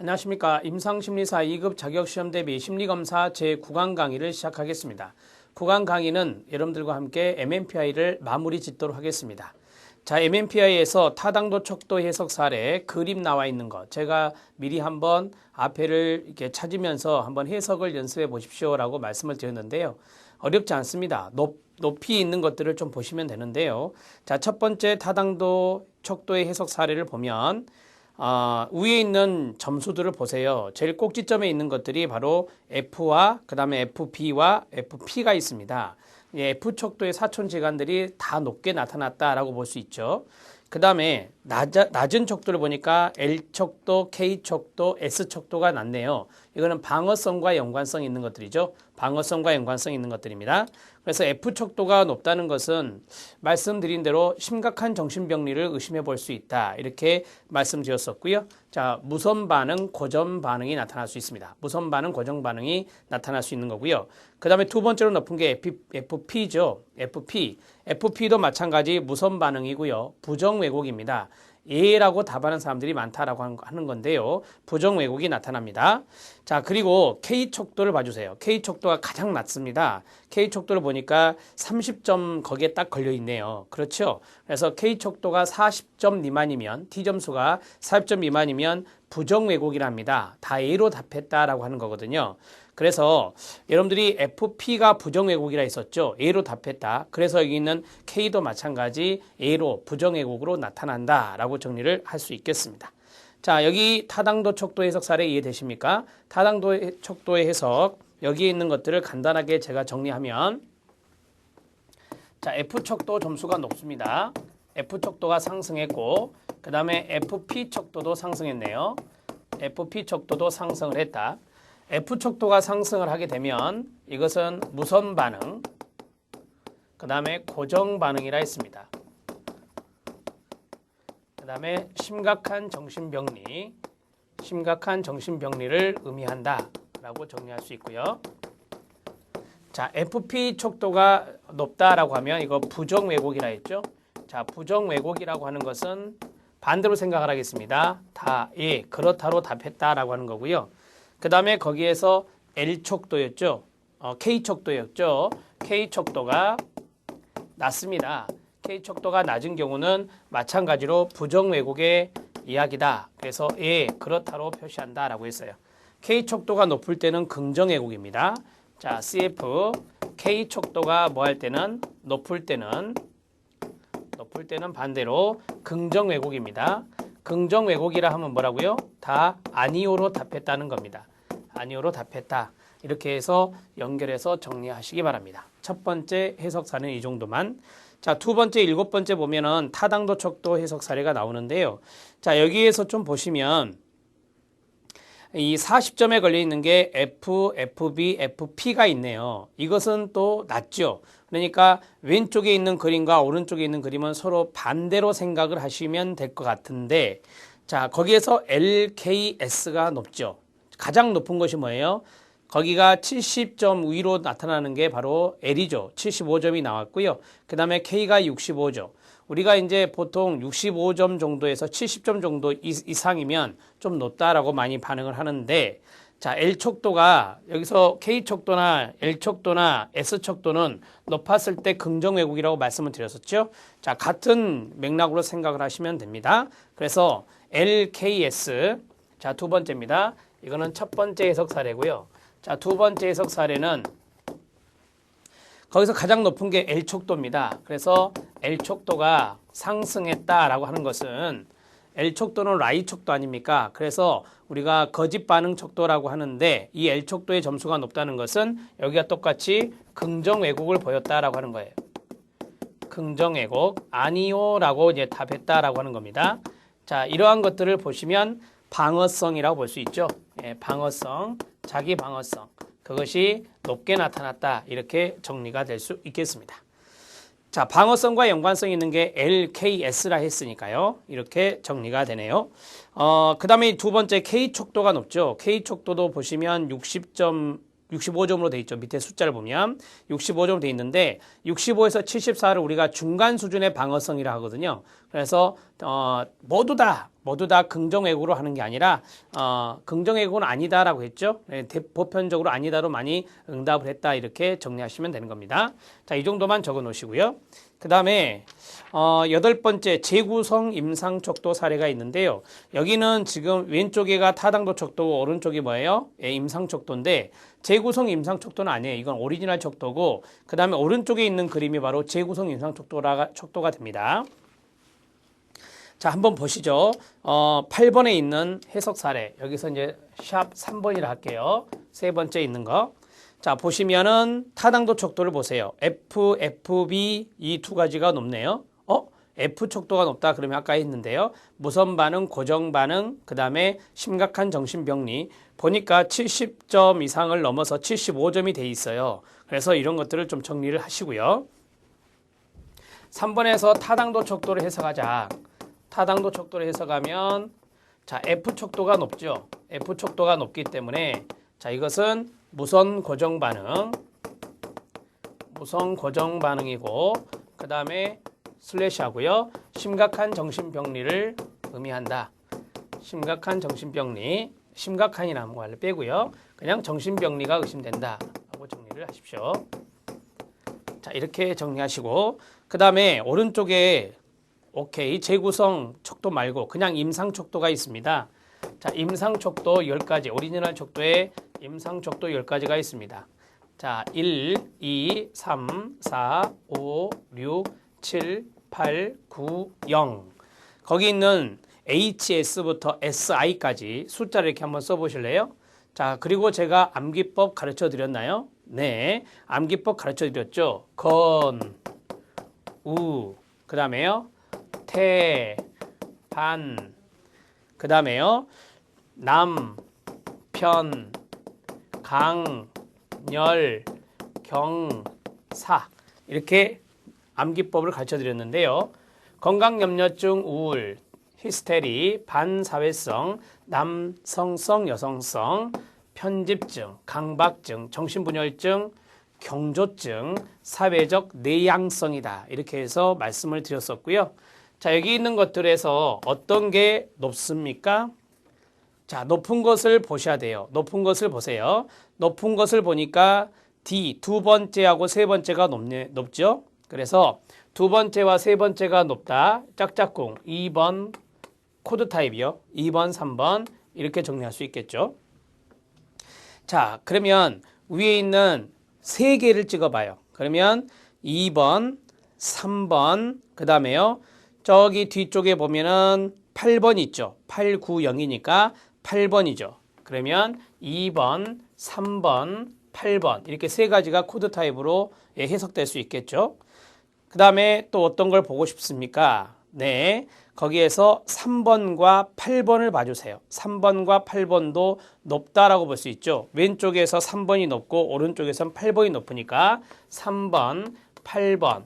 안녕하십니까. 임상심리사 2급 자격시험 대비 심리검사 제9강 강의를 시작하겠습니다. 9강 강의는 여러분들과 함께 MMPI를 마무리 짓도록 하겠습니다. 자, MMPI에서 타당도 척도 해석 사례 그림 나와 있는 것 제가 미리 한번 앞에를 이렇게 찾으면서 한번 해석을 연습해 보십시오라고 말씀을 드렸는데요. 어렵지 않습니다. 높이 있는 것들을 좀 보시면 되는데요. 자, 첫 번째 타당도 척도의 해석 사례를 보면 위에 있는 점수들을 보세요. 제일 꼭지점에 있는 것들이 바로 F와 그 다음에 FB와 FP가 있습니다. F 척도의 사촌지간들이 다 높게 나타났다라고 볼 수 있죠. 그 다음에 낮은 척도를 보니까 L 척도, K 척도, S 척도가 낮네요. 이거는 방어성과 연관성 있는 것들이죠. 방어성과 연관성 있는 것들입니다. 그래서 F 척도가 높다는 것은 말씀드린 대로 심각한 정신병리를 의심해 볼 수 있다. 이렇게 말씀드렸었고요. 자, 무선 반응, 고전 반응이 나타날 수 있습니다. 무선 반응, 고전 반응이 나타날 수 있는 거고요. 그 다음에 두 번째로 높은 게 FP죠. FP도 마찬가지 무선 반응이고요. 부정 왜곡입니다. 예라고 답하는 사람들이 많다라고 하는 건데요. 부정 왜곡이 나타납니다. 자, 그리고 K 척도를 봐주세요. K 척도가 가장 낮습니다. K 척도를 보니까 30점 거기에 딱 걸려 있네요. 그렇죠? 그래서 K 척도가 40점 미만이면 T 점수가 40점 미만이면 부정 왜곡이랍니다. 다 A로 답했다라고 하는 거거든요. 그래서 여러분들이 FP가 부정 왜곡이라 했었죠. A로 답했다. 그래서 여기 있는 K도 마찬가지 A로 부정 왜곡으로 나타난다라고 정리를 할 수 있겠습니다. 자, 여기 타당도 척도 해석 사례 이해되십니까? 타당도 척도의 해석 여기에 있는 것들을 간단하게 제가 정리하면 자, F 척도 점수가 높습니다. F 척도가 상승했고 그 다음에 FP 척도도 상승했네요. FP 척도도 상승을 했다. F 척도가 상승을 하게 되면 이것은 무선 반응, 그 다음에 고정 반응이라 했습니다. 그 다음에 심각한 정신병리를 의미한다 라고 정리할 수 있고요. 자, FP 척도가 높다라고 하면 이거 부정 왜곡이라 했죠. 자, 부정 왜곡이라고 하는 것은 반대로 생각을 하겠습니다. 다 예, 그렇다로 답했다라고 하는 거고요. 그 다음에 거기에서 L 척도였죠. K 척도였죠. K 척도가 낮습니다. K 척도가 낮은 경우는 마찬가지로 부정 왜곡의 이야기다. 그래서 예, 그렇다로 표시한다라고 했어요. K 척도가 높을 때는 긍정 왜곡입니다. 자, CF K 척도가 뭐 할 때는 높을 때는 반대로 긍정 왜곡입니다. 긍정 왜곡이라 하면 뭐라고요? 다 아니오로 답했다는 겁니다. 아니오로 답했다. 이렇게 해서 연결해서 정리하시기 바랍니다. 첫 번째 해석 사례는 이 정도만. 자, 두 번째, 일곱 번째 보면은 타당도 척도 해석 사례가 나오는데요. 자, 여기에서 좀 보시면 이 40점에 걸려 있는 게 F, FB, FP가 있네요. 이것은 또 낮죠. 그러니까 왼쪽에 있는 그림과 오른쪽에 있는 그림은 서로 반대로 생각을 하시면 될 것 같은데 자, 거기에서 LKS가 높죠. 가장 높은 것이 뭐예요? 거기가 70점 위로 나타나는 게 바로 L이죠. 75점이 나왔고요. 그 다음에 K가 65점. 우리가 이제 보통 65점 정도에서 70점 정도 이상이면 좀 높다라고 많이 반응을 하는데 자, L 척도가 여기서 K 척도나 L 척도나 S 척도는 높았을 때 긍정 왜곡이라고 말씀을 드렸었죠. 자, 같은 맥락으로 생각을 하시면 됩니다. 그래서 LKS 자, 두 번째입니다. 이거는 첫 번째 해석 사례고요. 자, 두 번째 해석 사례는 거기서 가장 높은 게 L 척도입니다. 그래서 L 척도가 상승했다라고 하는 것은 L 척도는 Y 척도 아닙니까? 그래서 우리가 거짓 반응 척도라고 하는데 이 L 척도의 점수가 높다는 것은 여기가 똑같이 긍정 왜곡을 보였다라고 하는 거예요. 긍정 왜곡 아니오라고 이제 답했다라고 하는 겁니다. 자, 이러한 것들을 보시면 방어성이라고 볼 수 있죠. 예, 방어성, 자기 방어성. 그것이 높게 나타났다. 이렇게 정리가 될 수 있겠습니다. 자, 방어성과 연관성 있는 게 LKS라 했으니까요. 이렇게 정리가 되네요. 그 다음에 두 번째 K 척도가 높죠. K 척도도 보시면 65점으로 돼 있죠. 밑에 숫자를 보면 65점으로 돼 있는데 65에서 74를 우리가 중간 수준의 방어성이라 하거든요. 그래서 모두 다 모두 다 긍정외국으로 하는 게 아니라 긍정외국은 아니다라고 했죠. 보편적으로 아니다로 많이 응답을 했다 이렇게 정리하시면 되는 겁니다. 자, 이 정도만 적어 놓으시고요. 그 다음에 8번째 재구성 임상척도 사례가 있는데요. 여기는 지금 왼쪽에가 타당도 척도고 오른쪽이 뭐예요? 예, 임상척도인데 재구성 임상척도는 아니에요. 이건 오리지널 척도고 그 다음에 오른쪽에 있는 그림이 바로 재구성 임상척도가 됩니다. 자, 한번 보시죠. 8번에 있는 해석 사례. 여기서 이제 샵 3번이라 할게요. 세 번째 있는 거. 자, 보시면은 타당도 척도를 보세요. F, FB 이 두 가지가 높네요. F 척도가 높다 그러면 아까 했는데요. 무선 반응, 고정 반응, 그 다음에 심각한 정신병리. 보니까 70점 이상을 넘어서 75점이 돼 있어요. 그래서 이런 것들을 좀 정리를 하시고요. 3번에서 타당도 척도를 해석하자. 타당도 척도를 해석하면 자, F 척도가 높죠. F 척도가 높기 때문에 자, 이것은 무선 고정 반응. 무선 고정 반응이고 그 다음에 슬래시 하고요. 심각한 정신병리를 의미한다. 심각한 정신병리. 심각한이라는 말을 빼고요. 그냥 정신병리가 의심된다. 하고 정리를 하십시오. 자, 이렇게 정리하시고 그 다음에 오른쪽에 오케이. 재구성 척도 말고 그냥 임상 척도가 있습니다. 자, 임상 척도 10가지. 오리지널 척도에 임상 척도 10가지가 있습니다. 자, 1, 2, 3, 4, 5, 6, 7, 8, 9, 0. 거기 있는 HS부터 SI까지 숫자를 이렇게 한번 써보실래요? 자, 그리고 제가 암기법 가르쳐 드렸나요? 네. 암기법 가르쳐 드렸죠. 건, 우, 그 다음에요. 태, 반, 그 다음에요. 남, 편, 강, 열, 경, 사. 이렇게 암기법을 가르쳐 드렸는데요. 건강염려증, 우울, 히스테리, 반사회성, 남성성, 여성성, 편집증, 강박증, 정신분열증, 경조증, 사회적 내향성이다. 이렇게 해서 말씀을 드렸었고요. 자, 여기 있는 것들에서 어떤 게 높습니까? 자, 높은 것을 보셔야 돼요. 높은 것을 보세요. 높은 것을 보니까 D, 두 번째하고 세 번째가 높죠? 그래서 두 번째와 세 번째가 높다. 짝짝꿍 2번 코드 타입이요. 2번, 3번 이렇게 정리할 수 있겠죠. 자, 그러면 위에 있는 세 개를 찍어봐요. 그러면 2번, 3번, 그 다음에요. 저기 뒤쪽에 보면은 8번 있죠. 8, 9, 0이니까 8번이죠. 그러면 2번, 3번, 8번 이렇게 세 가지가 코드 타입으로 해석될 수 있겠죠. 그 다음에 또 어떤 걸 보고 싶습니까? 네, 거기에서 3번과 8번을 봐주세요. 3번과 8번도 높다라고 볼 수 있죠. 왼쪽에서 3번이 높고 오른쪽에서는 8번이 높으니까 3번, 8번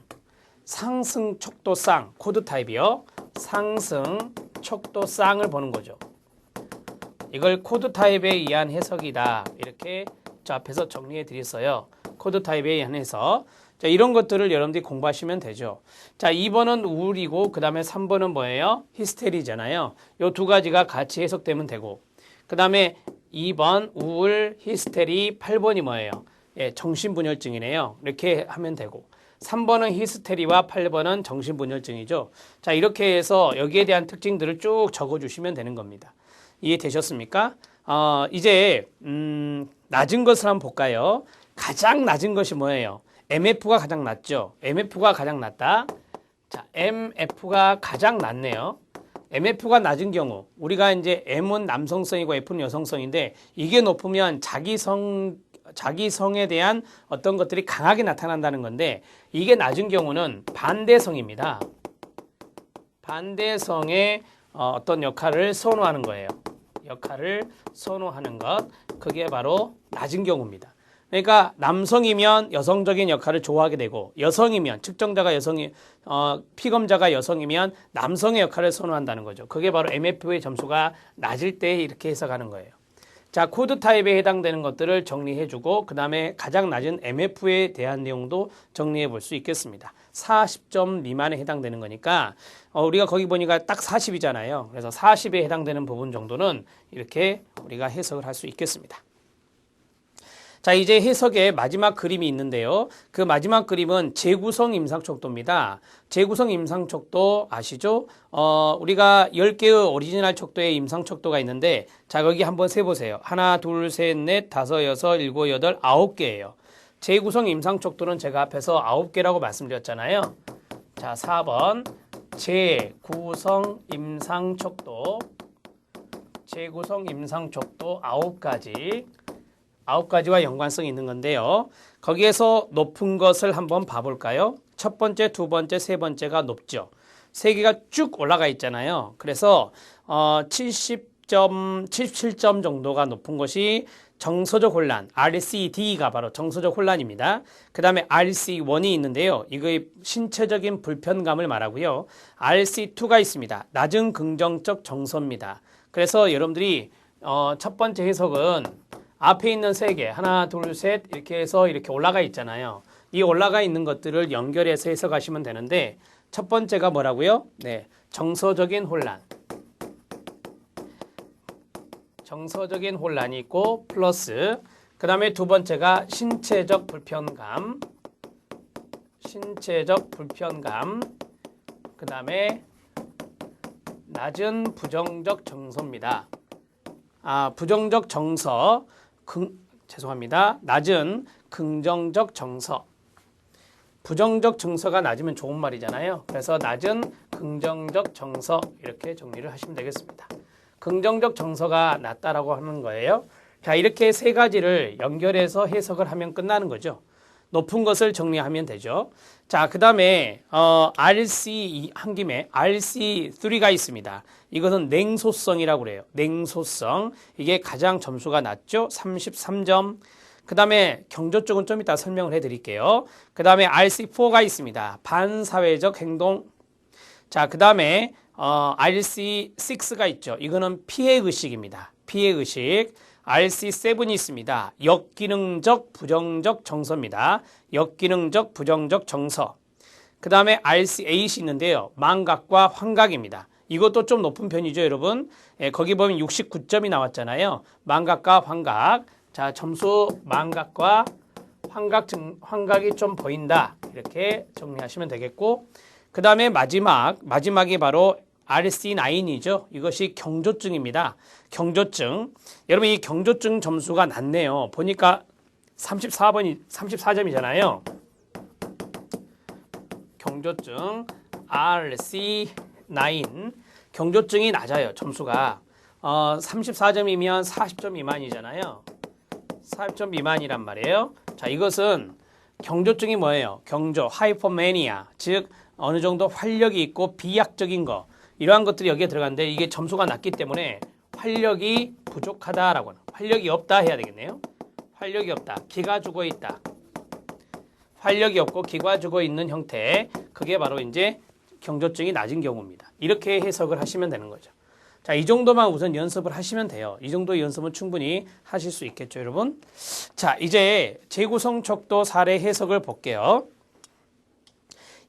상승 척도쌍 코드 타입이요. 상승 척도쌍을 보는 거죠. 이걸 코드 타입에 의한 해석이다. 이렇게 저 앞에서 정리해 드렸어요. 코드 타입에 의한 해석. 자, 이런 것들을 여러분들이 공부하시면 되죠. 자, 2번은 우울이고 그 다음에 3번은 뭐예요? 히스테리잖아요. 이 두 가지가 같이 해석되면 되고 그 다음에 2번 우울, 히스테리, 8번이 뭐예요? 예, 정신분열증이네요. 이렇게 하면 되고 3번은 히스테리와 8번은 정신분열증이죠. 자, 이렇게 해서 여기에 대한 특징들을 쭉 적어주시면 되는 겁니다. 이해되셨습니까? 이제 낮은 것을 한번 볼까요? 가장 낮은 것이 뭐예요? MF가 가장 낮죠. MF가 가장 낮다. 자, MF가 가장 낮네요. MF가 낮은 경우 우리가 이제 M은 남성성이고 F는 여성성인데 이게 높으면 자기성에 대한 어떤 것들이 강하게 나타난다는 건데 이게 낮은 경우는 반대성입니다. 반대성의 어떤 역할을 선호하는 거예요. 역할을 선호하는 것. 그게 바로 낮은 경우입니다. 그러니까 남성이면 여성적인 역할을 좋아하게 되고 여성이면 측정자가 피검자가 여성이면 남성의 역할을 선호한다는 거죠. 그게 바로 MF의 점수가 낮을 때 이렇게 해석하는 거예요. 자, 코드 타입에 해당되는 것들을 정리해주고 그 다음에 가장 낮은 MF에 대한 내용도 정리해 볼 수 있겠습니다. 40점 미만에 해당되는 거니까 우리가 거기 보니까 딱 40이잖아요. 그래서 40에 해당되는 부분 정도는 이렇게 우리가 해석을 할 수 있겠습니다. 자, 이제 해석의 마지막 그림이 있는데요. 그 마지막 그림은 재구성 임상척도입니다. 재구성 임상척도 아시죠? 우리가 10개의 오리지널 척도의 임상척도가 있는데, 자, 거기 한번 세보세요. 하나, 둘, 셋, 넷, 다섯, 여섯, 일곱, 여덟, 9개예요. 재구성 임상척도는 제가 앞에서 9개라고 말씀드렸잖아요. 자, 4번. 재구성 임상척도. 재구성 임상척도 9가지. 9가지와 연관성이 있는 건데요. 거기에서 높은 것을 한번 봐볼까요? 첫 번째, 두 번째, 세 번째가 높죠. 세 개가 쭉 올라가 있잖아요. 그래서 77점 정도가 높은 것이 정서적 혼란, RCD가 바로 정서적 혼란입니다. 그 다음에 RC1이 있는데요. 이거의 신체적인 불편감을 말하고요. RC2가 있습니다. 낮은 긍정적 정서입니다. 그래서 여러분들이 첫 번째 해석은 앞에 있는 세 개, 하나, 둘, 셋 이렇게 해서 이렇게 올라가 있잖아요. 이 올라가 있는 것들을 연결해서 해석하시면 되는데 첫 번째가 뭐라고요? 네, 정서적인 혼란. 정서적인 혼란이 있고 플러스 그 다음에 두 번째가 신체적 불편감. 신체적 불편감. 그 다음에 낮은 부정적 정서입니다. 부정적 정서. 죄송합니다. 낮은 긍정적 정서. 부정적 정서가 낮으면 좋은 말이잖아요. 그래서 낮은 긍정적 정서 이렇게 정리를 하시면 되겠습니다. 긍정적 정서가 낮다라고 하는 거예요. 자, 이렇게 세 가지를 연결해서 해석을 하면 끝나는 거죠. 높은 것을 정리하면 되죠. 자, 그 다음에 RC 한 김에 RC3가 있습니다. 이것은 냉소성이라고 그래요. 냉소성. 이게 가장 점수가 낮죠. 33점. 그 다음에 경조 쪽은 좀 이따 설명을 해드릴게요. 그 다음에 RC4가 있습니다. 반사회적 행동. 자, 그 다음에 RC6가 있죠. 이거는 피해의식입니다. 피해의식. RC7이 있습니다. 역기능적 부정적 정서입니다. 역기능적 부정적 정서. 그 다음에 RC8이 있는데요. 망각과 환각입니다. 이것도 좀 높은 편이죠, 여러분. 거기 보면 69점이 나왔잖아요. 망각과 환각. 자, 점수 망각과 환각이 좀 보인다. 이렇게 정리하시면 되겠고. 그 다음에 마지막이 바로 RC9이죠. 이것이 경조증입니다. 경조증. 여러분 이 경조증 점수가 낮네요. 보니까 34점이잖아요. 경조증 RC9. 경조증이 낮아요. 점수가. 34점이면 40점 미만이잖아요. 40점 미만이란 말이에요. 자, 이것은 경조증이 뭐예요? 경조, 하이퍼매니아. 즉 어느 정도 활력이 있고 비약적인 거. 이러한 것들이 여기에 들어가는데 이게 점수가 낮기 때문에 활력이 부족하다라고 하는, 활력이 없다 해야 되겠네요. 활력이 없다. 기가 죽어 있다. 활력이 없고 기가 죽어 있는 형태. 그게 바로 이제 경조증이 낮은 경우입니다. 이렇게 해석을 하시면 되는 거죠. 자, 이 정도만 우선 연습을 하시면 돼요. 이 정도의 연습은 충분히 하실 수 있겠죠, 여러분? 자, 이제 재구성 척도 사례 해석을 볼게요.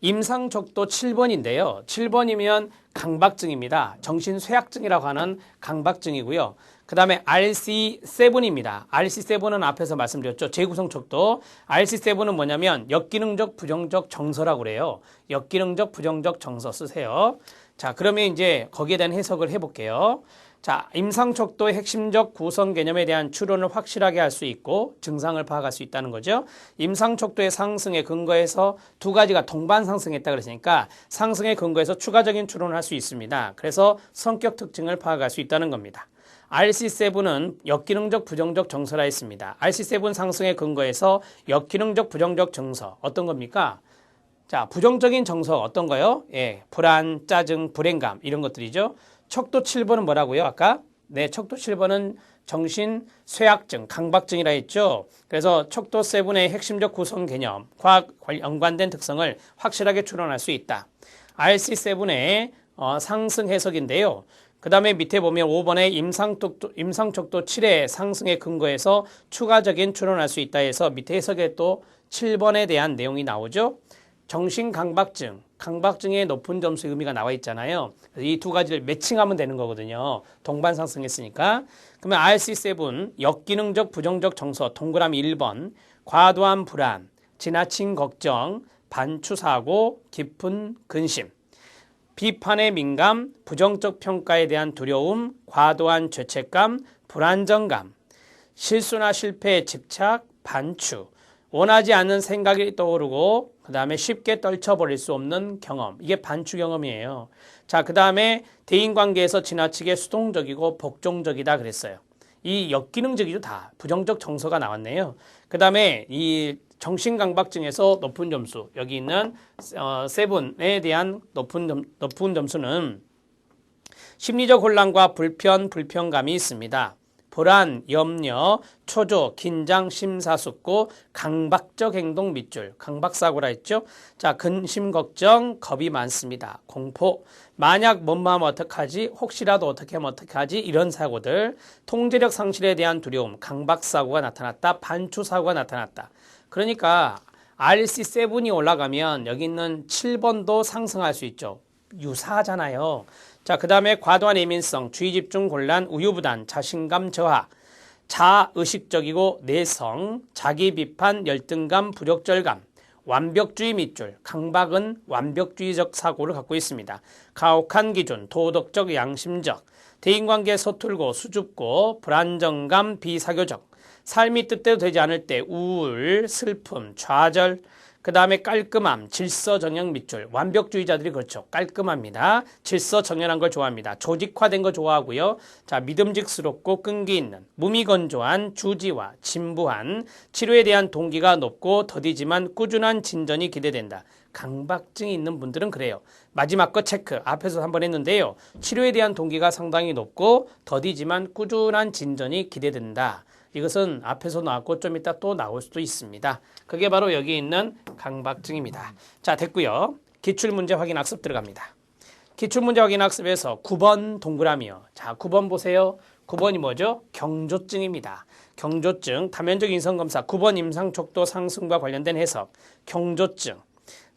임상척도 7번인데요. 7번이면 강박증입니다. 정신쇠약증이라고 하는 강박증이고요. 그 다음에 RC7입니다. RC7은 앞에서 말씀드렸죠. 재구성척도. RC7은 뭐냐면 역기능적 부정적 정서라고 그래요. 역기능적 부정적 정서 쓰세요. 자, 그러면 이제 거기에 대한 해석을 해볼게요. 자, 임상척도의 핵심적 구성 개념에 대한 추론을 확실하게 할 수 있고 증상을 파악할 수 있다는 거죠. 임상척도의 상승에 근거해서 두 가지가 동반 상승했다 그랬으니까 상승에 근거해서 추가적인 추론을 할 수 있습니다. 그래서 성격 특징을 파악할 수 있다는 겁니다. RC7은 역기능적 부정적 정서라 했습니다. RC7 상승에 근거해서 역기능적 부정적 정서 어떤 겁니까? 자, 부정적인 정서 어떤 거요? 예, 불안, 짜증, 불행감 이런 것들이죠. 척도 7번은 뭐라고요? 아까? 네, 척도 7번은 정신쇠약증, 강박증이라 했죠. 그래서 척도 7의 핵심적 구성 개념, 과학 연관된 특성을 확실하게 추론할 수 있다. RC7의 상승 해석인데요. 그 다음에 밑에 보면 5번에 임상척도 7회 상승에 근거해서 추가적인 추론할 수 있다 해서 밑에 해석에 또 7번에 대한 내용이 나오죠. 정신강박증, 강박증의 높은 점수 의미가 나와 있잖아요. 이 두 가지를 매칭하면 되는 거거든요. 동반 상승했으니까. 그러면 RC7, 역기능적 부정적 정서, 동그라미 1번, 과도한 불안, 지나친 걱정, 반추사고, 깊은 근심. 비판에 민감, 부정적 평가에 대한 두려움, 과도한 죄책감, 불안정감, 실수나 실패에 집착, 반추, 원하지 않는 생각이 떠오르고 그 다음에 쉽게 떨쳐버릴 수 없는 경험. 이게 반추 경험이에요. 자, 그 다음에 대인관계에서 지나치게 수동적이고 복종적이다 그랬어요. 이 역기능적이죠. 다 부정적 정서가 나왔네요. 그 다음에 이 정신강박증에서 높은 점수, 여기 있는 세븐에 대한 높은 점수는 심리적 혼란과 불편감이 있습니다. 불안, 염려, 초조, 긴장, 심사숙고, 강박적 행동 밑줄, 강박사고라 했죠. 자, 근심, 걱정, 겁이 많습니다. 공포, 만약 뭔 마음 어떡하지, 혹시라도 어떻게 하면 어떡하지, 이런 사고들, 통제력 상실에 대한 두려움, 강박사고가 나타났다, 반추사고가 나타났다. 그러니까 RC7이 올라가면 여기 있는 7번도 상승할 수 있죠. 유사하잖아요. 자, 그 다음에 과도한 예민성, 주의집중 곤란, 우유부단, 자신감 저하, 자의식적이고 내성, 자기비판, 열등감, 부적절감, 완벽주의 밑줄, 강박은 완벽주의적 사고를 갖고 있습니다. 가혹한 기준, 도덕적, 양심적, 대인관계 서툴고 수줍고, 불안정감, 비사교적, 삶이 뜻대로 되지 않을 때 우울, 슬픔, 좌절, 그 다음에 깔끔함, 질서정연 밑줄. 완벽주의자들이 그렇죠. 깔끔합니다. 질서정연한 걸 좋아합니다. 조직화된 거 좋아하고요. 자, 믿음직스럽고 끈기 있는, 무미건조한, 주지와, 진부한, 치료에 대한 동기가 높고 더디지만 꾸준한 진전이 기대된다. 강박증이 있는 분들은 그래요. 마지막 거 체크. 앞에서 한번 했는데요. 치료에 대한 동기가 상당히 높고 더디지만 꾸준한 진전이 기대된다. 이것은 앞에서 나왔고 좀 이따 또 나올 수도 있습니다. 그게 바로 여기 있는 강박증입니다. 자, 됐고요. 기출문제 확인 학습 들어갑니다. 기출문제 확인 학습에서 9번 동그라미요. 자, 9번 보세요. 9번이 뭐죠? 경조증입니다. 경조증, 다면적 인성검사 9번 임상척도 상승과 관련된 해석. 경조증.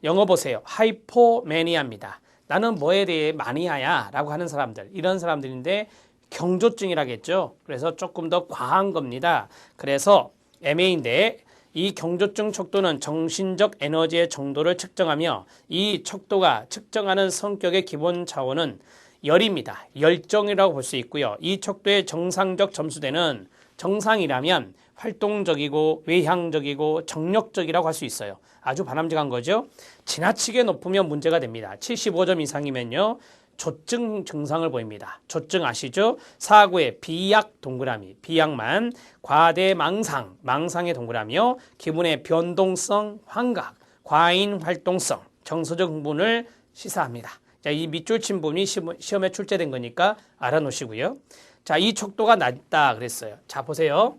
영어 보세요. 하이포매니아입니다. 나는 뭐에 대해 마니아야 라고 하는 사람들. 이런 사람들인데 경조증이라겠죠. 그래서 조금 더 과한 겁니다. 그래서 MA인데 이 경조증 척도는 정신적 에너지의 정도를 측정하며 이 척도가 측정하는 성격의 기본 차원은 열입니다. 열정이라고 볼 수 있고요. 이 척도의 정상적 점수대는 정상이라면 활동적이고 외향적이고 정력적이라고 할 수 있어요. 아주 바람직한 거죠. 지나치게 높으면 문제가 됩니다. 75점 이상이면요. 조증 증상을 보입니다. 조증 아시죠? 사고의 비약 동그라미, 비약만, 과대망상, 망상의 동그라미요. 기분의 변동성, 환각, 과잉 활동성, 정서적 흥분을 시사합니다. 자, 이 밑줄 친 부분이 시험에 출제된 거니까 알아놓으시고요. 자, 이 척도가 낮다 그랬어요. 자, 보세요.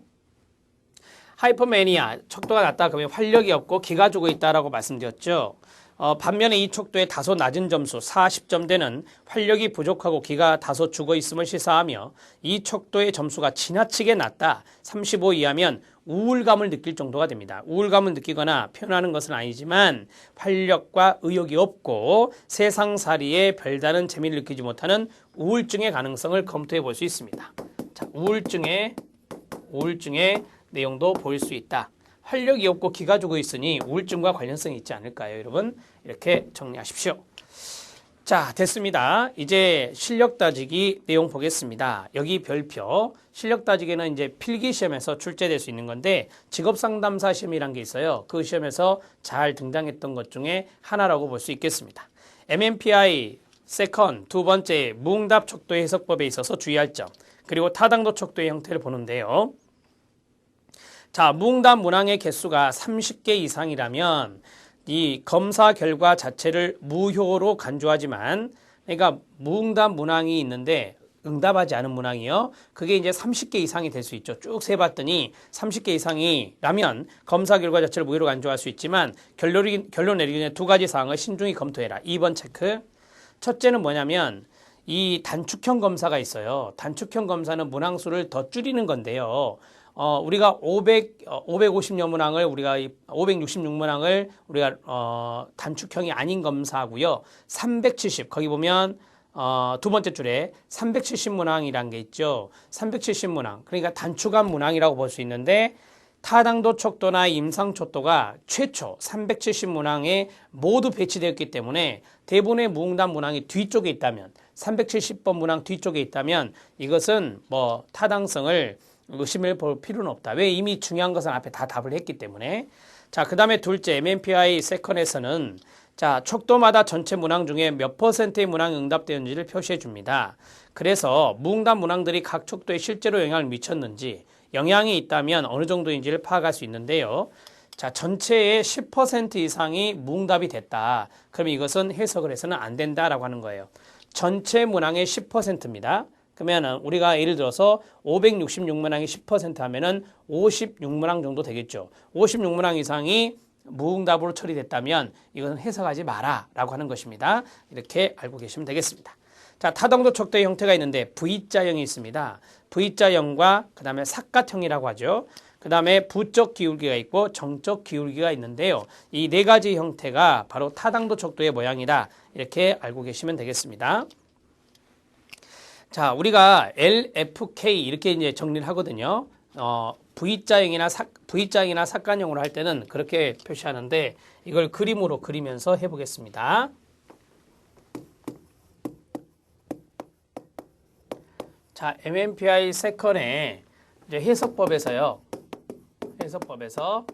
하이퍼매니아, 척도가 낮다 그러면 활력이 없고 기가 죽어 있다라고 말씀드렸죠. 반면에 이 척도의 다소 낮은 점수 40점대는 활력이 부족하고 기가 다소 죽어 있음을 시사하며 이 척도의 점수가 지나치게 낮다 35 이하면 우울감을 느낄 정도가 됩니다. 우울감을 느끼거나 표현하는 것은 아니지만 활력과 의욕이 없고 세상살이에 별다른 재미를 느끼지 못하는 우울증의 가능성을 검토해 볼 수 있습니다. 자, 우울증의 내용도 보일 수 있다. 활력이 없고 기가 죽어 있으니 우울증과 관련성이 있지 않을까요, 여러분? 이렇게 정리하십시오. 자, 됐습니다. 이제 실력 따지기 내용 보겠습니다. 여기 별표. 실력 따지기는 이제 필기 시험에서 출제될 수 있는 건데 직업상담사 시험이란 게 있어요. 그 시험에서 잘 등장했던 것 중에 하나라고 볼 수 있겠습니다. MMPI 세컨 두 번째 무응답 척도 해석법에 있어서 주의할 점 그리고 타당도 척도의 형태를 보는데요. 자, 무응답 문항의 개수가 30개 이상이라면 이 검사 결과 자체를 무효로 간주하지만 그러니까 무응답 문항이 있는데 응답하지 않은 문항이요. 그게 이제 30개 이상이 될 수 있죠. 쭉 세봤더니 30개 이상이라면 검사 결과 자체를 무효로 간주할 수 있지만 결론 내리기 전에 두 가지 사항을 신중히 검토해라. 2번 체크. 첫째는 뭐냐면 이 단축형 검사가 있어요. 단축형 검사는 문항수를 더 줄이는 건데요. 우리가 550여 문항을 우리가 566문항을 우리가 단축형이 아닌 검사하고요. 370 거기 보면 두 번째 줄에 370문항이라는 게 있죠. 370문항. 그러니까 단축한 문항이라고 볼 수 있는데 타당도 척도나 임상 척도가 최초 370문항에 모두 배치되었기 때문에 대부분의 무응답 문항이 뒤쪽에 있다면 370번 문항 뒤쪽에 있다면 이것은 뭐 타당성을 의심을 볼 필요는 없다. 왜? 이미 중요한 것은 앞에 다 답을 했기 때문에. 자, 그 다음에 둘째 MMPI 세컨에서는 자, 척도마다 전체 문항 중에 몇 퍼센트의 문항이 응답되었는지를 표시해 줍니다. 그래서 무응답 문항들이 각 척도에 실제로 영향을 미쳤는지 영향이 있다면 어느 정도인지를 파악할 수 있는데요. 자, 전체의 10% 이상이 무응답이 됐다. 그럼 이것은 해석을 해서는 안 된다라고 하는 거예요. 전체 문항의 10%입니다. 그러면 우리가 예를 들어서 566문항이 10% 하면은 56문항 정도 되겠죠. 56문항 이상이 무응답으로 처리됐다면 이것은 해석하지 마라라고 하는 것입니다. 이렇게 알고 계시면 되겠습니다. 자, 타당도 척도의 형태가 있는데 V자형이 있습니다. V자형과 그 다음에 삿갓형이라고 하죠. 그 다음에 부적 기울기가 있고 정적 기울기가 있는데요. 이 네 가지 형태가 바로 타당도 척도의 모양이다. 이렇게 알고 계시면 되겠습니다. 자, 우리가 LFK 이렇게 이제 정리를 하거든요. V자형이나 삿간형으로 할 때는 그렇게 표시하는데 이걸 그림으로 그리면서 해보겠습니다. 자, MMPI 세컨의 이제 해석법에서요. 해석법에서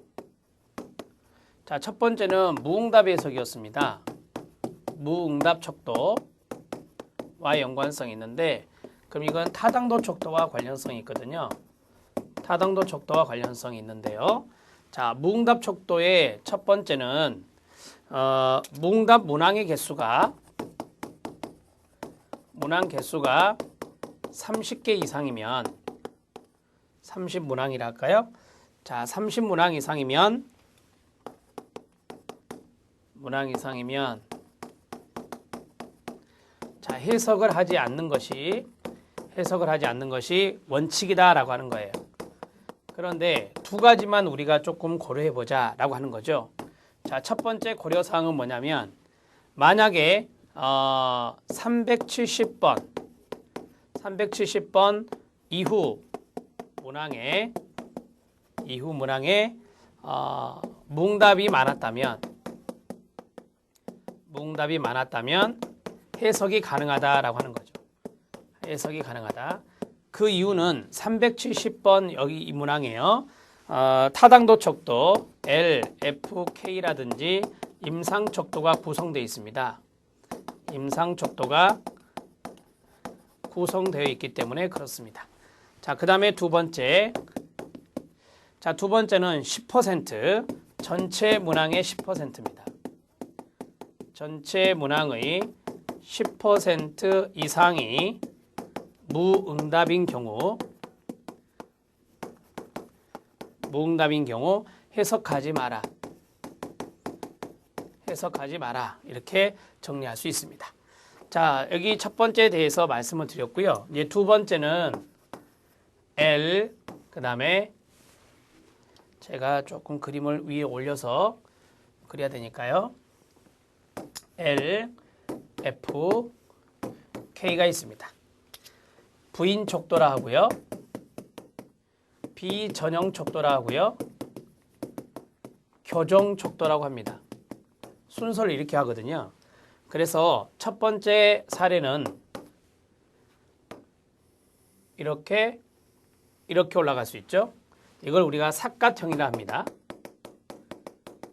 자, 첫 번째는 무응답 해석이었습니다. 무응답 척도와 연관성이 있는데 그럼 이건 타당도 척도와 관련성이 있거든요. 타당도 척도와 관련성이 있는데요. 자, 무응답 척도의 첫 번째는 무응답 문항의 개수가 30개 이상이면 30문항이라 할까요? 자, 30문항 이상이면 자, 해석을 하지 않는 것이 원칙이다라고 하는 거예요. 그런데 두 가지만 우리가 조금 고려해 보자라고 하는 거죠. 자, 첫 번째 고려 사항은 뭐냐면 만약에 370번 이후 문항에 무응답이 많았다면 해석이 가능하다라고 하는 거죠. 해석이 가능하다. 그 이유는 370번 여기 이 문항이에요. 타당도 척도 LFK라든지 임상 척도가 구성되어 있습니다. 임상 척도가 구성되어 있기 때문에 그렇습니다. 자, 그 다음에 두 번째. 자, 두 번째는 10%. 전체 문항의 10%입니다. 전체 문항의 10% 이상이 무응답인 경우 해석하지 마라. 이렇게 정리할 수 있습니다. 자, 여기 첫 번째에 대해서 말씀을 드렸고요. 이제 두 번째는 L, 그 다음에 제가 조금 그림을 위에 올려서 그려야 되니까요. L, F, K가 있습니다. 부인 척도라 하고요. 비전형 척도라 하고요. 교정 척도라고 합니다. 순서를 이렇게 하거든요. 그래서 첫 번째 사례는 이렇게 올라갈 수 있죠. 이걸 우리가 삿갓형이라 합니다.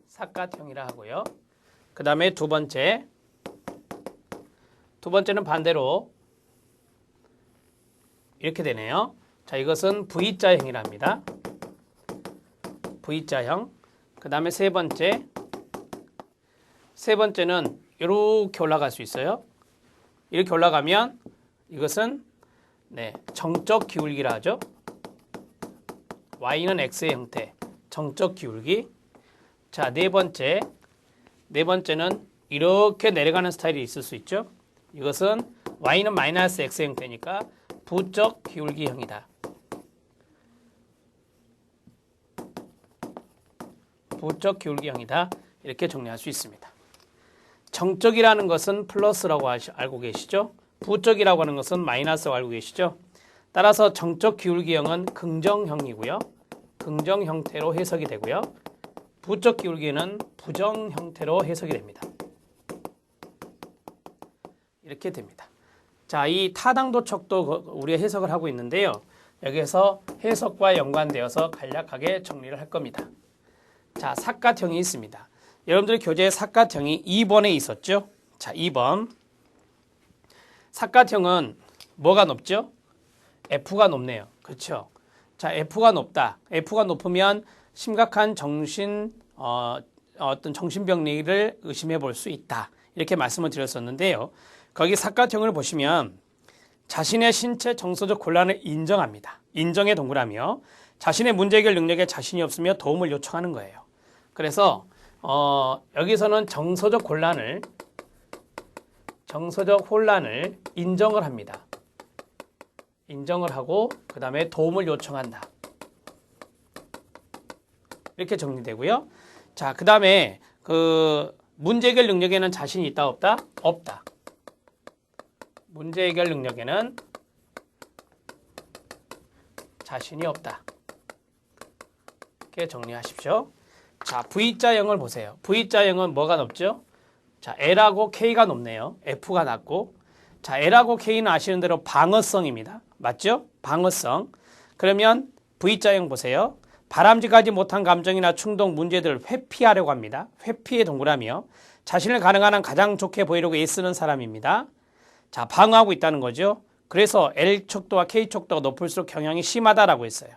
삿갓형이라 하고요. 그 다음에 두 번째는 반대로 이렇게 되네요. 자, 이것은 V자형이라 합니다. V자형. 그 다음에 세 번째는 이렇게 올라갈 수 있어요. 이렇게 올라가면 이것은 정적 기울기라 하죠. Y는 X의 형태, 정적 기울기. 자, 네 번째는 이렇게 내려가는 스타일이 있을 수 있죠. 이것은 y는 마이너스 x 형태니까 부적 기울기형이다. 부적 기울기형이다. 이렇게 정리할 수 있습니다. 정적이라는 것은 플러스라고 알고 계시죠? 부적이라고 하는 것은 마이너스라고 알고 계시죠? 따라서 정적 기울기형은 긍정형이고요. 긍정 형태로 해석이 되고요. 부적 기울기는 부정 형태로 해석이 됩니다. 이렇게 됩니다. 자, 이 타당도척도 우리가 해석을 하고 있는데요. 여기에서 해석과 연관되어서 간략하게 정리를 할 겁니다. 자, 삼각형이 있습니다. 여러분들 교재에 삼각형이 2번에 있었죠? 자, 2번. 삼각형은 뭐가 높죠? F가 높네요. 그렇죠? 자, F가 높다. F가 높으면 심각한 어떤 정신병리를 의심해 볼 수 있다. 이렇게 말씀을 드렸었는데요. 거기 삼각형을 보시면 자신의 신체 정서적 곤란을 인정합니다. 인정에 동그라미요. 자신의 문제 해결 능력에 자신이 없으며 도움을 요청하는 거예요. 그래서 여기서는 정서적 혼란을 인정을 합니다. 인정을 하고 그 다음에 도움을 요청한다. 이렇게 정리되고요. 자, 그 다음에 문제 해결 능력에는 자신이 있다 없다? 없다. 문제 해결 능력에는 자신이 없다. 이렇게 정리하십시오. 자, V자형을 보세요. V자형은 뭐가 높죠? 자, L하고 K가 높네요. F가 낮고. 자, L하고 K는 아시는 대로 방어성입니다. 맞죠? 방어성. 그러면 V자형 보세요. 바람직하지 못한 감정이나 충동, 문제들을 회피하려고 합니다. 회피의 동그라미요. 자신을 가능한 한 가장 좋게 보이려고 애쓰는 사람입니다. 자, 방어하고 있다는 거죠. 그래서 L척도와 K척도가 높을수록 경향이 심하다라고 했어요.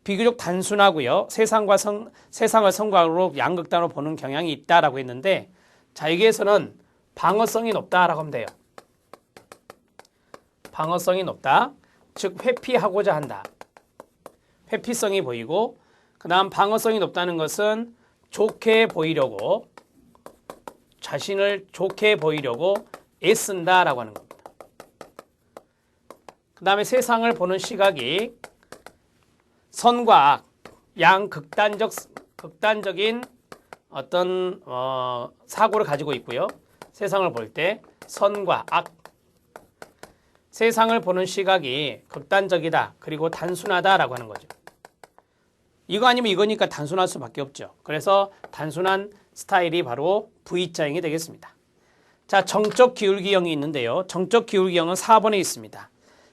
비교적 단순하고요. 세상을 성과로 양극단으로 보는 경향이 있다라고 했는데, 자, 여기에서는 방어성이 높다라고 하면 돼요. 방어성이 높다. 즉 회피하고자 한다. 회피성이 보이고, 그 다음 방어성이 높다는 것은 좋게 보이려고, 자신을 좋게 보이려고 애쓴다라고 하는 겁니다. 그 다음에 세상을 보는 시각이 선과 악, 극단적인 어떤 사고를 가지고 있고요. 세상을 볼 때 선과 악, 세상을 보는 시각이 극단적이다. 그리고 단순하다라고 하는 거죠. 이거 아니면 이거니까 단순할 수밖에 없죠. 그래서 단순한 스타일이 바로 V자형이 되겠습니다. 자, 정적 기울기형이 있는데요. 정적 기울기형은 4번에 있습니다.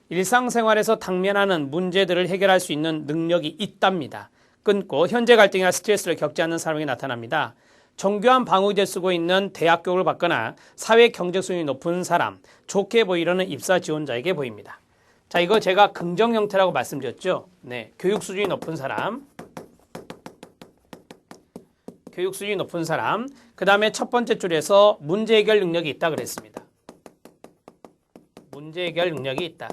일상생활에서 당면하는 문제들을 해결할 수 있는 능력이 있답니다. 끊고 현재 갈등이나 스트레스를 겪지 않는 사람이 나타납니다. 정교한 방어제를 쓰고 있는 대학 교육을 받거나 사회 경제 수준이 높은 사람, 좋게 보이려는 입사 지원자에게 보입니다. 자, 이거 제가 긍정 형태라고 말씀드렸죠. 네, 교육 수준이 높은 사람. 교육 수준이 높은 사람. 그 다음에 첫 번째 줄에서 문제 해결 능력이 있다 그랬습니다. 문제 해결 능력이 있다.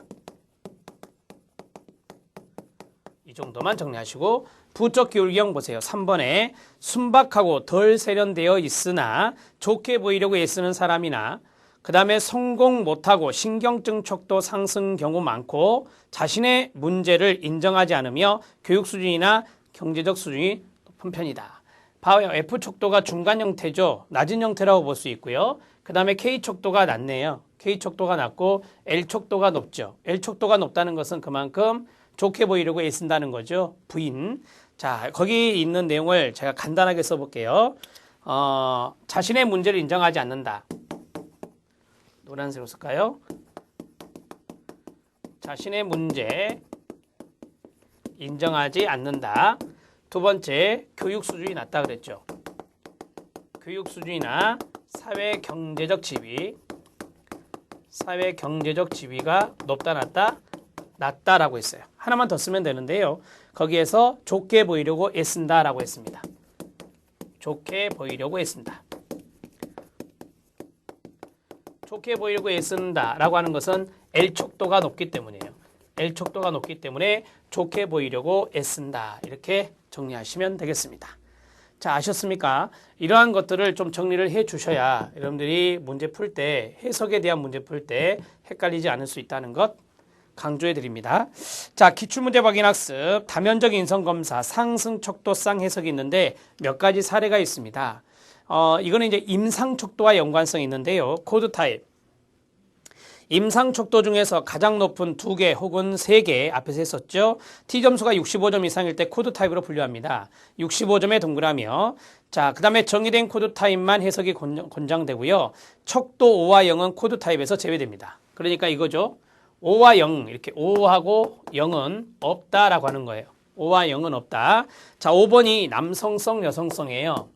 이 정도만 정리하시고 부적 기울기형 보세요. 3번에 순박하고 덜 세련되어 있으나 좋게 보이려고 애쓰는 사람이나 그 다음에 성공 못하고 신경증 척도 상승 경우 많고 자신의 문제를 인정하지 않으며 교육 수준이나 경제적 수준이 높은 편이다. 봐요. F 척도가 중간 형태죠. 낮은 형태라고 볼 수 있고요. 그 다음에 K 척도가 낮네요. K 척도가 낮고 L 척도가 높죠. L 척도가 높다는 것은 그만큼 좋게 보이려고 애쓴다는 거죠. 부인. 자, 거기 있는 내용을 제가 간단하게 써볼게요. 자신의 문제를 인정하지 않는다. 노란색으로 쓸까요? 자신의 문제 인정하지 않는다. 두 번째, 교육 수준이 낮다 그랬죠. 교육 수준이나 사회 경제적 지위가 높다 낮다? 낮다라고 했어요. 하나만 더 쓰면 되는데요. 거기에서 좋게 보이려고 애쓴다라고 했습니다. 좋게 보이려고 애쓴다. 좋게 보이려고 애쓴다라고 하는 것은 L척도가 높기 때문이에요. L척도가 높기 때문에 좋게 보이려고 애쓴다. 이렇게 정리하시면 되겠습니다. 자, 아셨습니까? 이러한 것들을 좀 정리를 해 주셔야 여러분들이 문제 풀 때, 해석에 대한 문제 풀 때 헷갈리지 않을 수 있다는 것 강조해 드립니다. 자, 기출문제 확인학습, 다면적 인성검사, 상승척도상 해석이 있는데 몇 가지 사례가 있습니다. 이거는 이제 임상척도와 연관성이 있는데요. 코드 타입. 임상척도 중에서 가장 높은 2개 혹은 3개 앞에서 했었죠. T점수가 65점 이상일 때 코드 타입으로 분류합니다. 65점에 동그라미요. 자, 그 다음에 정의된 코드 타입만 해석이 권장되고요. 척도 5와 0은 코드 타입에서 제외됩니다. 그러니까 이거죠. 5와 0, 이렇게 5하고 0은 없다라고 하는 거예요. 5와 0은 없다. 자, 5번이 남성성, 여성성이에요.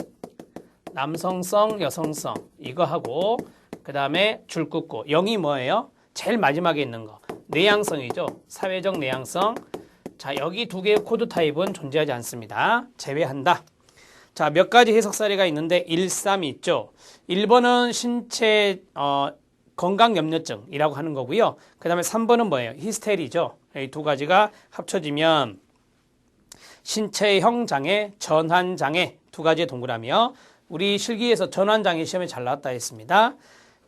남성성, 여성성. 이거 하고 그 다음에 줄 긋고 0이 뭐예요? 제일 마지막에 있는 거. 내향성이죠. 사회적 내향성. 자, 여기 2개의 코드 타입은 존재하지 않습니다. 제외한다. 자, 몇 가지 해석 사례가 있는데 1, 3이 있죠. 1번은 신체 건강염려증이라고 하는 거고요. 그 다음에 3번은 뭐예요? 히스테리죠. 이 2가지가 합쳐지면 신체형 장애, 전환 장애 2가지의 동그라미요. 우리 실기에서 전환 장애 시험에 잘 나왔다 했습니다.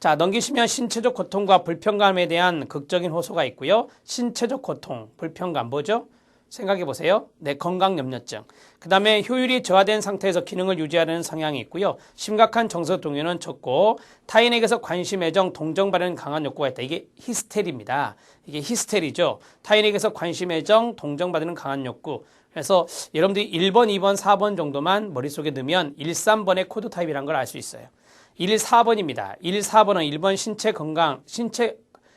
자, 넘기시면 신체적 고통과 불편감에 대한 극적인 호소가 있고요. 신체적 고통, 불편감 뭐죠? 생각해 보세요. 네, 건강염려증. 그 다음에 효율이 저하된 상태에서 기능을 유지하려는 성향이 있고요. 심각한 정서 동요는 적고 타인에게서 관심, 애정, 동정 받는 강한 욕구가 있다. 이게 히스테리입니다. 이게 히스테리죠. 타인에게서 관심, 애정, 동정 받는 강한 욕구. 그래서 여러분들이 1번, 2번, 4번 정도만 머릿속에 넣으면 1, 3번의 코드 타입이라는 걸 알 수 있어요. 1, 4번입니다. 1, 4번은 1번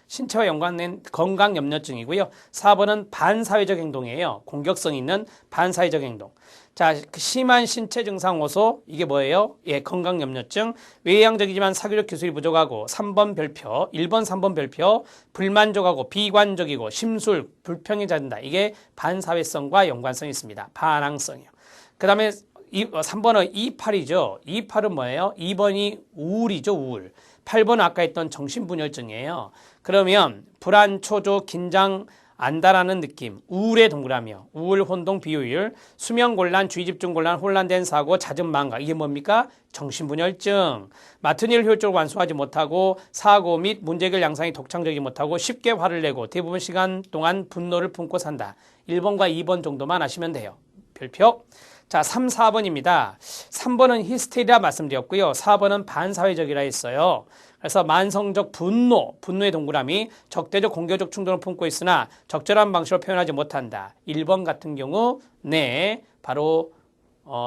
신체와 연관된 건강염려증이고요. 4번은 반사회적 행동이에요. 공격성 있는 반사회적 행동. 자, 심한 신체 증상 호소, 이게 뭐예요? 예, 건강염려증. 외향적이지만 사교적 기술이 부족하고 3번 별표, 1번, 3번 별표, 불만족하고 비관적이고 심술, 불평이 잦는다. 이게 반사회성과 연관성이 있습니다. 반항성이요. 그 다음에 3번은 28이죠. 28은 뭐예요? 2번이 우울이죠, 우울. 8번은 아까 했던 정신분열증이에요. 그러면 불안, 초조, 긴장, 안다라는 느낌, 우울의 동그라미요. 우울, 혼동, 비효율, 수면곤란, 주의집중곤란, 혼란된 사고, 잦은 망각. 이게 뭡니까? 정신분열증. 맡은 일을 효율적으로 완수하지 못하고 사고 및 문제해결 양상이 독창적이지 못하고 쉽게 화를 내고 대부분 시간 동안 분노를 품고 산다. 1번과 2번 정도만 아시면 돼요. 별표. 자, 3, 4번입니다. 3번은 히스테리라 말씀드렸고요. 4번은 반사회적이라 했어요. 그래서 만성적 분노의 동그라미, 적대적 공격적 충동을 품고 있으나 적절한 방식으로 표현하지 못한다. 1번 같은 경우, 네, 바로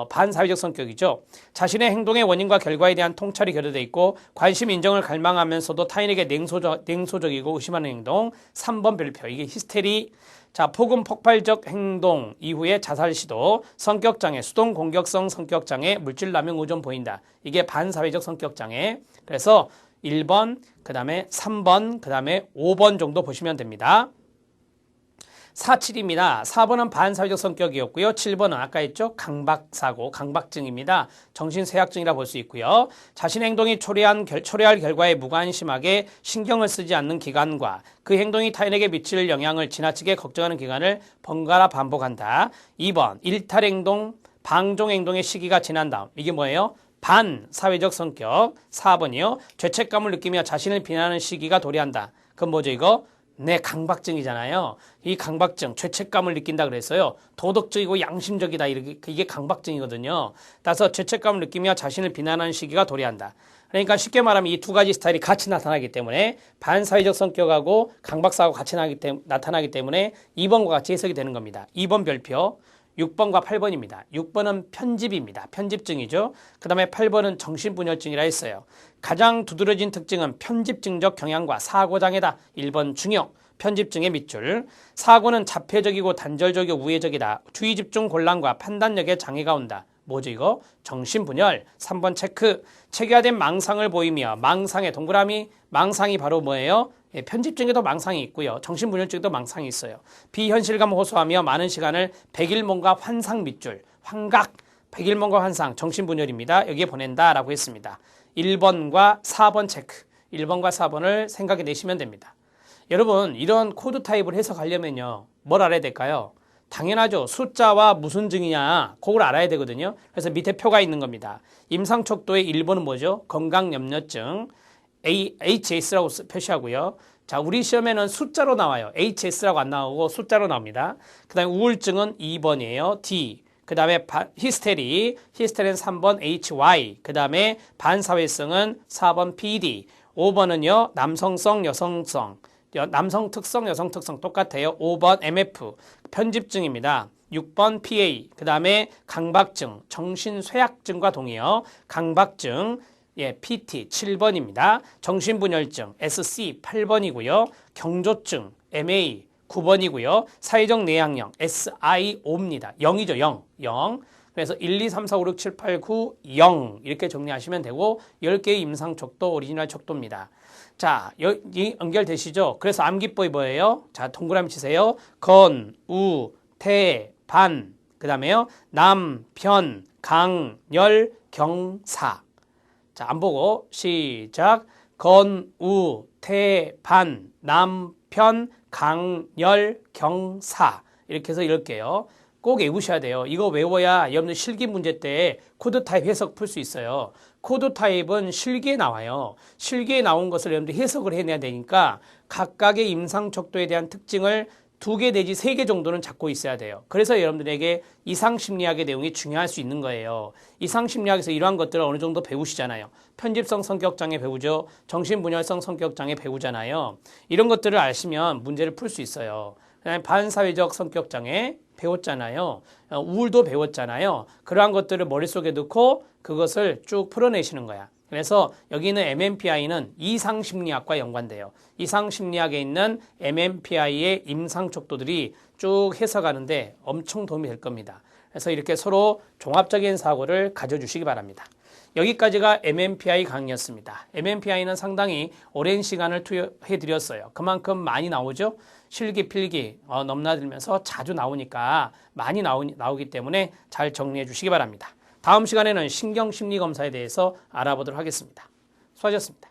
반사회적 성격이죠. 자신의 행동의 원인과 결과에 대한 통찰이 결여되어 있고 관심, 인정을 갈망하면서도 타인에게 냉소적이고 의심하는 행동. 3번 별표, 이게 히스테리. 자, 폭음 폭발적 행동 이후에 자살 시도, 성격장애, 수동 공격성 성격장애, 물질남용 의존 보인다. 이게 반사회적 성격장애. 그래서 1번, 그 다음에 3번, 그 다음에 5번 정도 보시면 됩니다. 4, 7입니다. 4번은 반사회적 성격이었고요. 7번은 아까 했죠? 강박사고, 강박증입니다. 정신쇠약증이라 볼 수 있고요. 자신의 행동이 초래할 결과에 무관심하게 신경을 쓰지 않는 기간과 그 행동이 타인에게 미칠 영향을 지나치게 걱정하는 기간을 번갈아 반복한다. 2번, 일탈행동, 방종행동의 시기가 지난 다음. 이게 뭐예요? 반사회적 성격. 4번이요. 죄책감을 느끼며 자신을 비난하는 시기가 도래한다. 그건 뭐죠 이거? 네, 강박증이잖아요. 이 강박증, 죄책감을 느낀다 그랬어요. 도덕적이고 양심적이다. 이게 강박증이거든요. 따라서 죄책감을 느끼며 자신을 비난하는 시기가 도래한다. 그러니까 쉽게 말하면 이 2가지 스타일이 같이 나타나기 때문에 반사회적 성격하고 강박사하고 같이 나타나기 때문에 2번과 같이 해석이 되는 겁니다. 2번 별표. 6번과 8번입니다. 6번은 편집입니다. 편집증이죠. 그 다음에 8번은 정신분열증이라 했어요. 가장 두드러진 특징은 편집증적 경향과 사고장애다. 1번 중역, 편집증의 밑줄. 사고는 자폐적이고 단절적이고 우회적이다. 주의집중 곤란과 판단력에 장애가 온다. 뭐죠 이거? 정신분열. 3번 체크. 체계화된 망상을 보이며 망상의 동그라미. 망상이 바로 뭐예요? 예, 편집증에도 망상이 있고요. 정신분열증에도 망상이 있어요. 비현실감 호소하며 많은 시간을 백일몽과 환상 밑줄, 환각, 백일몽과 환상, 정신분열입니다. 여기에 보낸다라고 했습니다. 1번과 4번 체크, 1번과 4번을 생각해 내시면 됩니다. 여러분, 이런 코드 타입을 해석하려면요. 뭘 알아야 될까요? 당연하죠. 숫자와 무슨 증이냐, 그걸 알아야 되거든요. 그래서 밑에 표가 있는 겁니다. 임상척도의 1번은 뭐죠? 건강염려증, HS라고 표시하고요. 자, 우리 시험에는 숫자로 나와요. HS라고 안 나오고 숫자로 나옵니다. 그 다음에 우울증은 2번이에요. D. 그 다음에 히스테리는 3번 HY. 그 다음에 반사회성은 4번 PD. 5번은요, 남성성, 여성성. 남성 특성, 여성 특성 똑같아요. 5번 MF. 편집증입니다. 6번 PA. 그 다음에 강박증, 정신쇠약증과 동의어. 강박증. 예, PT 7번입니다. 정신분열증 SC 8번이고요. 경조증 MA 9번이고요. 사회적 내향형 SI 5입니다. 0이죠. 0. 그래서 1, 2, 3, 4, 5, 6, 7, 8, 9, 0 이렇게 정리하시면 되고 10개의 임상척도 오리지널 척도입니다. 자, 연결되시죠? 그래서 암기법이 뭐예요? 자, 동그라미 치세요. 건, 우, 태, 반. 그 다음에요. 남, 편, 강, 열, 경, 사. 자, 안 보고 시작. 건, 우, 태, 반, 남, 편, 강, 열, 경, 사. 이렇게 해서 10개요. 꼭 외우셔야 돼요. 이거 외워야 여러분들 실기 문제 때 코드 타입 해석 풀 수 있어요. 코드 타입은 실기에 나와요. 실기에 나온 것을 여러분들 해석을 해내야 되니까 각각의 임상척도에 대한 특징을 2개 내지 3개 정도는 잡고 있어야 돼요. 그래서 여러분들에게 이상심리학의 내용이 중요할 수 있는 거예요. 이상심리학에서 이러한 것들을 어느 정도 배우시잖아요. 편집성 성격장애 배우죠. 정신분열성 성격장애 배우잖아요. 이런 것들을 아시면 문제를 풀 수 있어요. 그다음에 반사회적 성격장애 배웠잖아요. 우울도 배웠잖아요. 그러한 것들을 머릿속에 넣고 그것을 쭉 풀어내시는 거야. 그래서 여기는 MMPI는 이상심리학과 연관돼요. 이상심리학에 있는 MMPI의 임상척도들이 쭉 해석하는데 엄청 도움이 될 겁니다. 그래서 이렇게 서로 종합적인 사고를 가져주시기 바랍니다. 여기까지가 MMPI 강의였습니다. MMPI는 상당히 오랜 시간을 투여해드렸어요. 그만큼 많이 나오죠. 실기, 필기 넘나들면서 자주 나오니까 많이 나오기 때문에 잘 정리해 주시기 바랍니다. 다음 시간에는 신경심리검사에 대해서 알아보도록 하겠습니다. 수고하셨습니다.